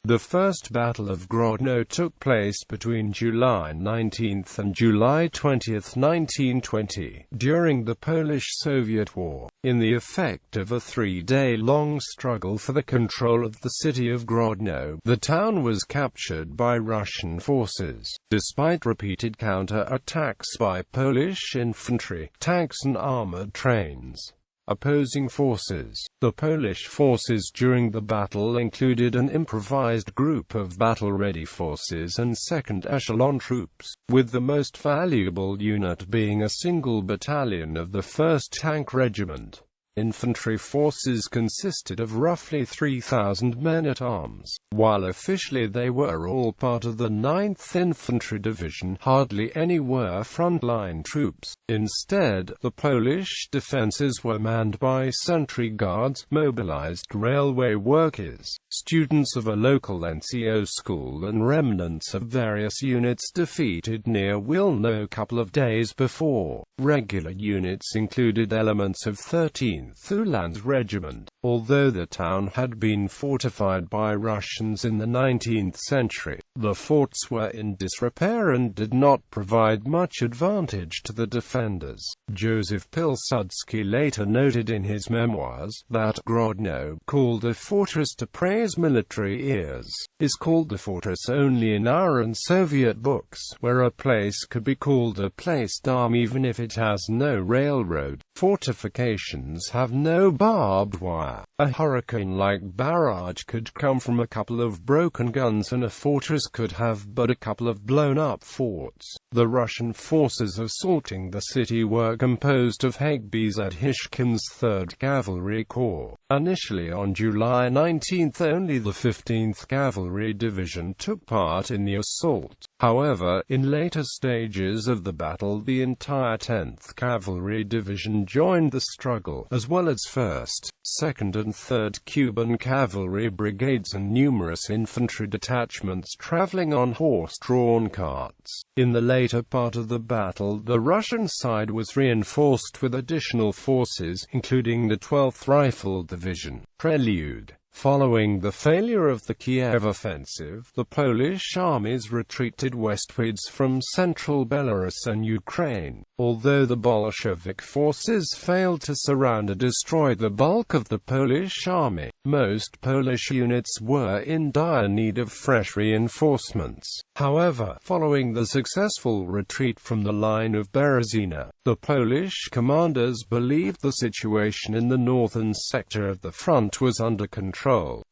The First Battle of Grodno took place between July 19 and July 20, 1920, during the Polish-Soviet War, in the effect of a three-day-long struggle for the control of the city of Grodno. The town was captured by Russian forces, despite repeated counter-attacks by Polish infantry, tanks and armored trains. Opposing forces. The Polish forces during the battle included an improvised group of battle-ready forces and second-echelon troops, with the most valuable unit being a single battalion of the 1st Tank Regiment. Infantry forces consisted of roughly 3,000 men-at-arms. While officially they were all part of the 9th Infantry Division, hardly any were frontline troops. Instead, the Polish defenses were manned by sentry guards, mobilized railway workers, students of a local NCO school and remnants of various units defeated near Wilno a couple of days before. Regular units included elements of 13th Uhlans Regiment. Although the town had been fortified by Russians in the 19th century, the forts were in disrepair and did not provide much advantage to the defenders. Joseph Pilsudski later noted in his memoirs that Grodno, called a fortress to praise military ears, is called a fortress only in our and Soviet books, where a place could be called a place d'armes even if it has no railroad. Fortifications have no barbed wire. A hurricane-like barrage could come from a couple of broken guns, and a fortress could have but a couple of blown-up forts. The Russian forces assaulting the city were composed of Hagby's at Hishkin's 3rd Cavalry Corps. Initially on July 19, only the 15th Cavalry Division took part in the assault. However, in later stages of the battle the entire 10th Cavalry Division joined the struggle, as well as 1st, 2nd and 3rd Cuban Cavalry Brigades and numerous infantry detachments traveling on horse-drawn carts. In the later part of the battle, the Russian side was reinforced with additional forces, including the 12th Rifle Division. Prelude. Following the failure of the Kiev offensive, the Polish armies retreated westwards from central Belarus and Ukraine. Although the Bolshevik forces failed to surround or destroy the bulk of the Polish army, most Polish units were in dire need of fresh reinforcements. However, following the successful retreat from the line of Berezina, the Polish commanders believed the situation in the northern sector of the front was under control.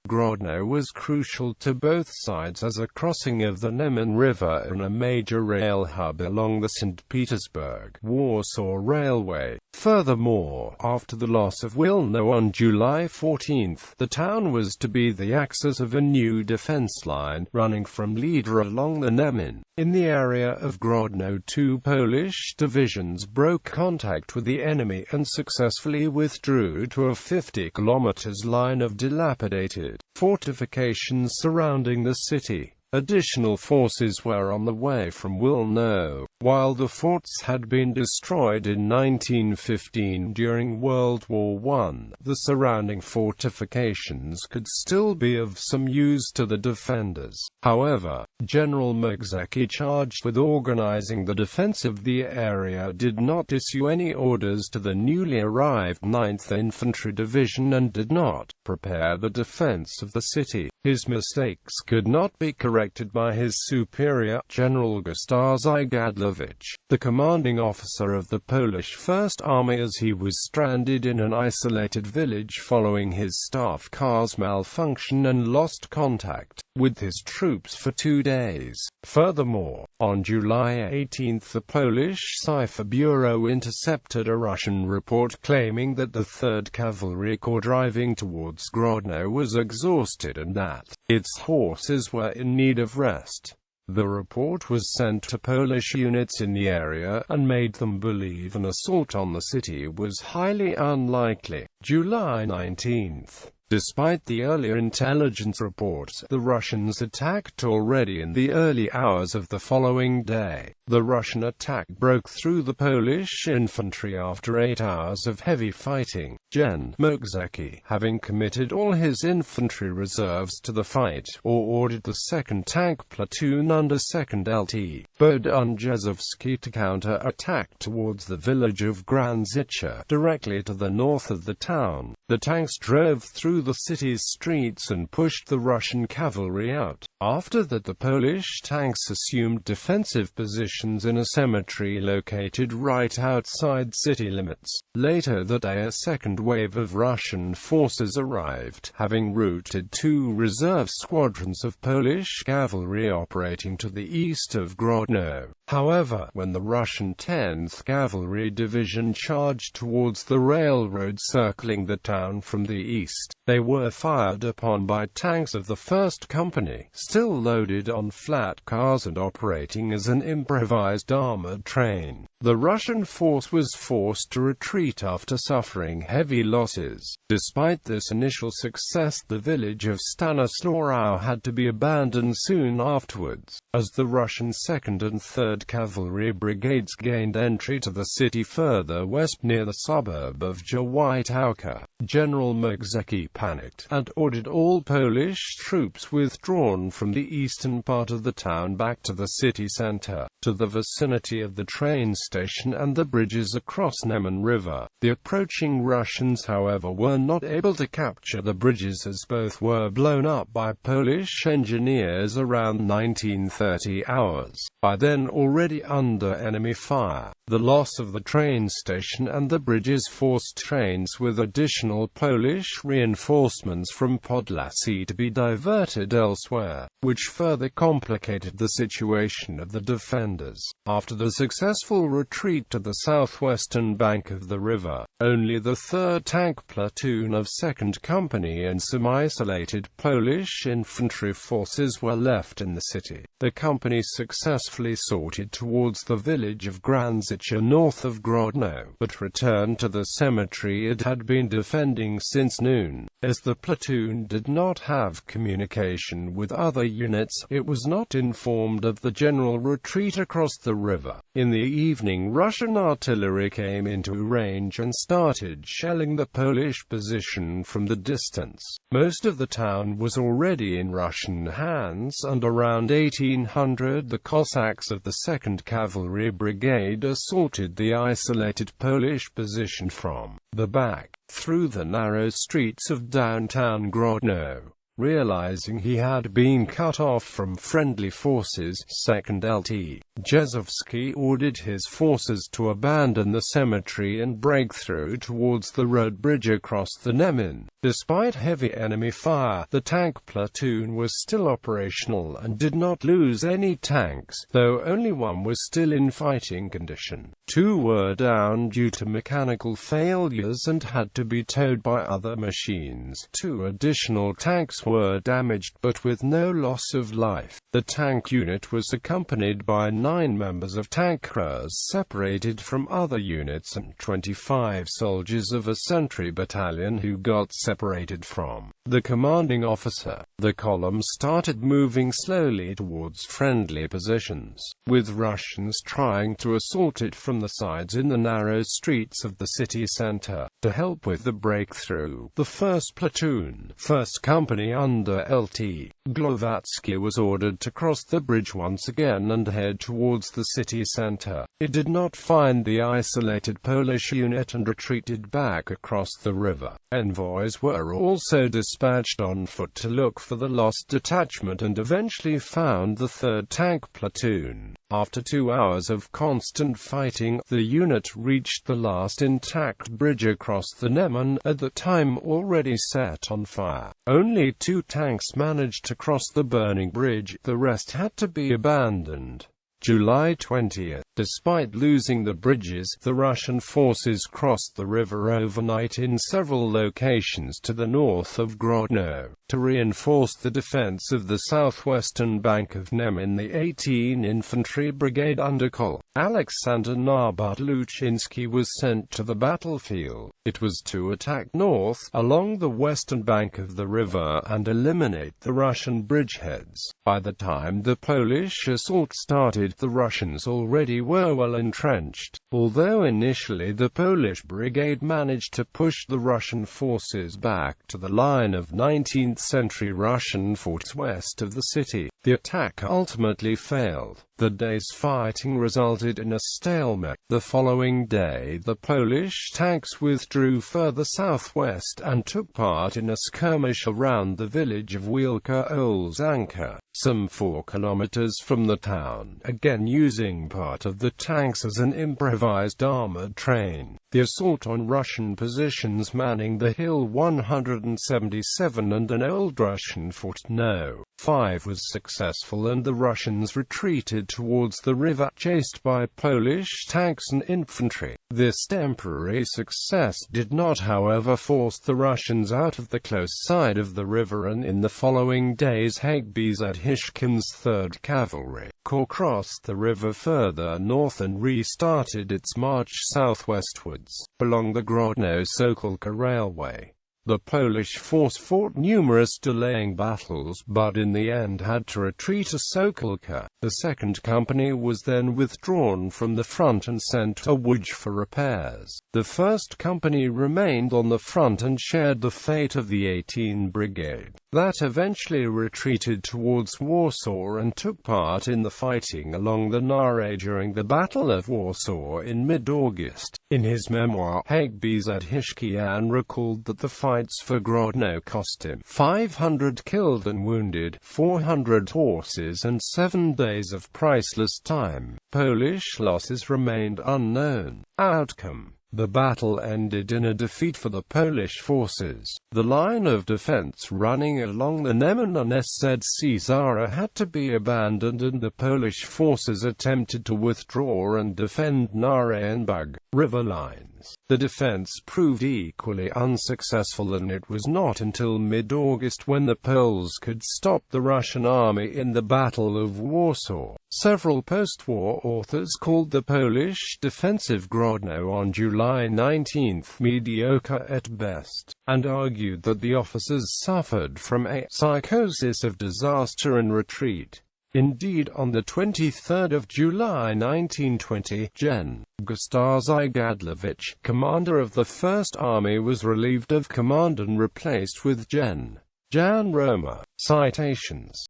Grodno was crucial to both sides as a crossing of the Neman River and a major rail hub along the St. Petersburg-Warsaw Railway. Furthermore, after the loss of Wilno on July 14, the town was to be the axis of a new defense line, running from Lida along the Neman. In the area of Grodno, two Polish divisions broke contact with the enemy and successfully withdrew to a 50 km line of dilapidated fortifications surrounding the city. Additional forces were on the way from Wilno. While the forts had been destroyed in 1915 during World War I, the surrounding fortifications could still be of some use to the defenders. However, General Magzecki, charged with organizing the defense of the area, did not issue any orders to the newly arrived 9th Infantry Division and did not prepare the defense of the city. His mistakes could not be corrected by his superior, General Gustav Zygadlowicz, the commanding officer of the Polish First Army, as he was stranded in an isolated village following his staff car's malfunction and lost contact with his troops for 2 days. Furthermore, on July 18 the Polish Cipher Bureau intercepted a Russian report claiming that the 3rd Cavalry Corps driving towards Grodno was exhausted and that its horses were in need of rest. The report was sent to Polish units in the area and made them believe an assault on the city was highly unlikely. July 19. Despite the earlier intelligence reports, the Russians attacked already in the early hours of the following day. The Russian attack broke through the Polish infantry after 8 hours of heavy fighting. Gen. Mokzecki, having committed all his infantry reserves to the fight, ordered the 2nd Tank Platoon under 2nd LT Bodunjezovsky to counter-attack towards the village of Granzice, directly to the north of the town. The tanks drove through the city's streets and pushed the Russian cavalry out. After that, the Polish tanks assumed defensive positions in a cemetery located right outside city limits. Later that day, a second wave of Russian forces arrived, having routed 2 reserve squadrons of Polish cavalry operating to the east of Grodno. However, when the Russian 10th Cavalry Division charged towards the railroad circling the town from the east, they were fired upon by tanks of the 1st Company, still loaded on flat cars and operating as an improvised armored train. The Russian force was forced to retreat after suffering heavy losses. Despite this initial success, the village of Stanislaw had to be abandoned soon afterwards, as the Russian 2nd and 3rd Cavalry Brigades gained entry to the city further west near the suburb of Jawitauka. General Mokzecki panicked, and ordered all Polish troops withdrawn from the eastern part of the town back to the city center, to the vicinity of the train station and the bridges across Neman River. The approaching Russians, however, were not able to capture the bridges, as both were blown up by Polish engineers around 1930 hours, by then already under enemy fire. The loss of the train station and the bridges forced trains with additional Polish reinforcements from Podlasie to be diverted elsewhere, which further complicated the situation of the defenders. After the successful retreat to the southwestern bank of the river, only the 3rd Tank Platoon of 2nd Company and some isolated Polish infantry forces were left in the city. The company successfully sorted towards the village of Granzice north of Grodno, but returned to the cemetery it had been defending since noon. As the platoon did not have communication with other units, it was not informed of the general retreat across the river. In the evening, Russian artillery came into range and started shelling the Polish position from the distance. Most of the town was already in Russian hands, and around 1800 the Cossacks of the 2nd Cavalry Brigade assaulted the isolated Polish position from the back, through the narrow streets of downtown Grodno. Realizing he had been cut off from friendly forces, 2nd LT Jezovsky ordered his forces to abandon the cemetery and break through towards the road bridge across the Neman. Despite heavy enemy fire, the tank platoon was still operational and did not lose any tanks, though only one was still in fighting condition. 2 were down due to mechanical failures and had to be towed by other machines. 2 additional tanks were damaged, but with no loss of life. The tank unit was accompanied by 9 members of tank crews separated from other units and 25 soldiers of a sentry battalion who got separated from the commanding officer. The column started moving slowly towards friendly positions, with Russians trying to assault it from the sides in the narrow streets of the city center. To help with the breakthrough, the 1st Platoon, 1st Company under LT Glovatsky was ordered to cross the bridge once again and head towards the city center. It did not find the isolated Polish unit and retreated back across the river. Envoys were also dispatched on foot to look for the lost detachment and eventually found the 3rd Tank Platoon. After 2 hours of constant fighting, the unit reached the last intact bridge across the Neman, at the time already set on fire. Only 2 tanks managed to cross the burning bridge, the rest had to be abandoned. July 20th. Despite losing the bridges, the Russian forces crossed the river overnight in several locations to the north of Grodno. To reinforce the defense of the southwestern bank of Neman, the 18 Infantry Brigade under Col. Alexander Nabataluchinsky was sent to the battlefield. It was to attack north, along the western bank of the river, and eliminate the Russian bridgeheads. By the time the Polish assault started, the Russians already were well entrenched. Although initially the Polish brigade managed to push the Russian forces back to the line of 19th-century Russian forts west of the city, the attack ultimately failed. The day's fighting resulted in a stalemate. The following day, the Polish tanks withdrew further southwest and took part in a skirmish around the village of Wielka Olzanka, some 4 kilometers from the town, again using part of the tanks as an improvised armored train. The assault on Russian positions manning the Hill 177 and an old Russian Fort No. 5 was successful, and the Russians retreated towards the river, chased by Polish tanks and infantry. This temporary success did not, however, force the Russians out of the close side of the river, and in the following days Hishkin's 3rd Cavalry Corps crossed the river further north and restarted its march southwestwards, along the Grodno-Sokolka railway. The Polish force fought numerous delaying battles, but in the end had to retreat to Sokolka. The 2nd Company was then withdrawn from the front and sent to Łódź for repairs. The 1st Company remained on the front and shared the fate of the 18 Brigade, that eventually retreated towards Warsaw and took part in the fighting along the Nare during the Battle of Warsaw in mid-August. In his memoir, Hishkian recalled that the fights for Grodno cost him 500 killed and wounded, 400 horses, and 7 days of priceless time. Polish losses remained unknown. Outcome: the battle ended in a defeat for the Polish forces. The line of defense running along the Neman-Nessed Zara had to be abandoned, and the Polish forces attempted to withdraw and defend Nare and Bug river lines. The defense proved equally unsuccessful, and it was not until mid-August when the Poles could stop the Russian army in the Battle of Warsaw. Several post-war authors called the Polish defensive Grodno on July 19 mediocre at best, and argued that the officers suffered from a psychosis of disaster and retreat. Indeed, on the 23rd of July 1920, Gen. Gustav Zygadlevich, commander of the First Army, was relieved of command and replaced with Gen. Jan Roma. Citations